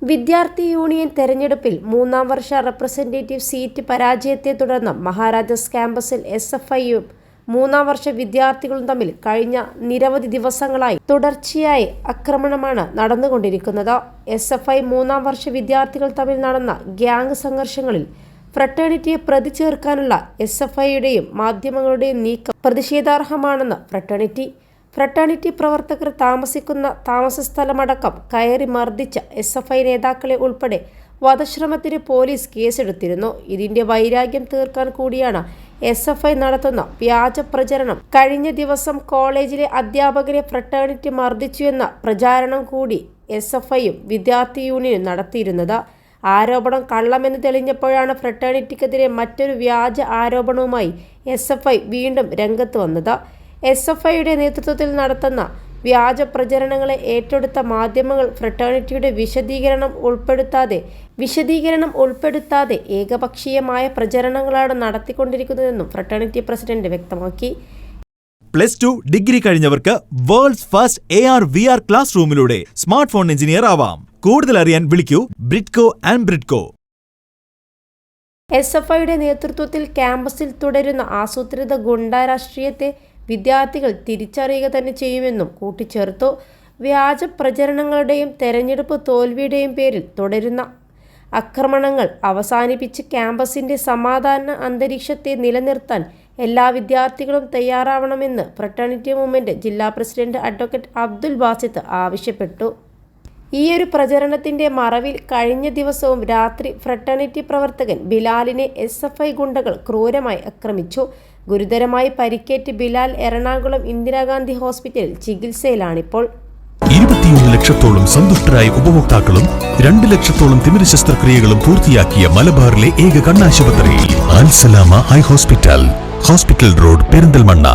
വിദ്യാർത്ഥി യൂണിയൻ തെരഞ്ഞെടുപ്പിൽ മൂന്നാം വർഷ റെപ്രസെന്റേറ്റീവ് സീറ്റ് പരാജയത്തെ തുടർന്ന് മഹാരാജാസ് ക്യാമ്പസിൽ SFIയും മൂന്നാം വർഷ വിദ്യാർത്ഥികളും തമ്മിൽ കഴിഞ്ഞ നിരവധി ദിവസങ്ങളായി തുടർച്ചയായി ആക്രമണമാണ് നടന്നുകൊണ്ടിരിക്കുന്നത്. SFI മൂന്നാം വർഷ വിദ്യാർത്ഥികൾ തമ്മിൽ നടന്ന ഗ്യാങ് സംഘർഷങ്ങളിൽ ഫ്രട്ടേണിറ്റിയെ പ്രതി ചേർക്കാനുള്ള SFIയുടെയും മാധ്യമങ്ങളുടെയും നീക്കം പ്രതിഷേധാർഹമാണെന്ന് ഫ്രട്ടേണിറ്റി പ്രവർത്തകർ താമസിക്കുന്ന താമസസ്ഥലമടക്കം കയറി മർദ്ദിച്ച SFI നേതാക്കളെ ഉൾപ്പെടെ വധശ്രമത്തിന് പോലീസ് കേസെടുത്തിരുന്നു. ഇതിന്റെ വൈരാഗ്യം തീർക്കാൻ കൂടിയാണ് SFI നടത്തുന്ന വ്യാജ പ്രചരണം. കഴിഞ്ഞ ദിവസം കോളേജിലെ അധ്യാപകരെ ഫ്രട്ടേണിറ്റി മർദ്ദിച്ചുവെന്ന പ്രചാരണം കൂടി SFIയും വിദ്യാർത്ഥി യൂണിയനും നടത്തിയിരുന്നത്. ആരോപണം കള്ളമെന്ന് തെളിഞ്ഞപ്പോഴാണ് ഫ്രട്ടേണിറ്റിക്കെതിരെ മറ്റൊരു വ്യാജ ആരോപണവുമായി SFI വീണ്ടും രംഗത്ത് വന്നത്. SFIയുടെ നേതൃത്വത്തിൽ നടത്തുന്ന വ്യാജ പ്രചരണങ്ങളെ ഏറ്റെടുത്ത മാധ്യമങ്ങൾ ഫ്രട്ടേണിറ്റിയുടെ വിശദീകരണം ഉൾപ്പെടുത്താതെ ഏകപക്ഷീയമായ പ്രചരണങ്ങളാണ് നടത്തിക്കൊണ്ടിരിക്കുന്നതെന്നും ഫ്രട്ടേണിറ്റി പ്രസിഡന്റ് വ്യക്തമാക്കി. +2 ഡിഗ്രി കഴിഞ്ഞവർക്ക് വേൾഡ്സ് ഫസ്റ്റ് AR/VR ക്ലാസ് റൂമിലൂടെ സ്മാർട്ട് ഫോൺ എഞ്ചിനീയർ ആവാം. കൂടുതൽ അറിയാൻ വിളിക്കൂ ബ്രിഡ്കോ. SFIയുടെ നേതൃത്വത്തിൽ ക്യാമ്പസിൽ തുടരുന്ന ആസൂത്രിത ഗുണ്ടാ രാഷ്ട്രീയത്തെ വിദ്യാർത്ഥികൾ തിരിച്ചറിയുക തന്നെ ചെയ്യുമെന്നും കൂട്ടിച്ചേർത്തു. വ്യാജ പ്രചരണങ്ങളുടെയും തെരഞ്ഞെടുപ്പ് തോൽവിയുടെയും പേരിൽ തുടരുന്ന ആക്രമണങ്ങൾ അവസാനിപ്പിച്ച് ക്യാമ്പസിന്റെ സമാധാന അന്തരീക്ഷത്തെ നിലനിർത്താൻ എല്ലാ വിദ്യാർത്ഥികളും തയ്യാറാവണമെന്ന് ഫ്രട്ടേണിറ്റി മൂവ്മെന്റ് ജില്ലാ പ്രസിഡന്റ് അഡ്വക്കേറ്റ് അബ്ദുൽ ബാസിത്ത് ആവശ്യപ്പെട്ടു. ഈയൊരു പ്രചരണത്തിന്റെ മറവിൽ കഴിഞ്ഞ ദിവസവും രാത്രി ഫ്രട്ടേണിറ്റി പ്രവർത്തകൻ ബിലാലിനെ SFI ഗുണ്ടകൾ ക്രൂരമായി ആക്രമിച്ചു. ഗുരുതരമായി പരിക്കേറ്റ് ബിലാൽ എറണാകുളം ഇന്ദിരാഗാന്ധി ഹോസ്പിറ്റലിൽ ചികിത്സയിലാണിപ്പോൾ. 21 ലക്ഷത്തോളം സന്തുഷ്ടരായ ഉപഭോക്താക്കളും 2 ലക്ഷത്തോളം തിമിര ശസ്ത്രക്രിയകളും പൂർത്തിയാക്കിയ മലബാറിലെ ഏക കണ്ണാശുപത്രി അൽ സലാമ ഹൈ ഹോസ്പിറ്റൽ റോഡ് പെരിന്തൽമണ്ണ.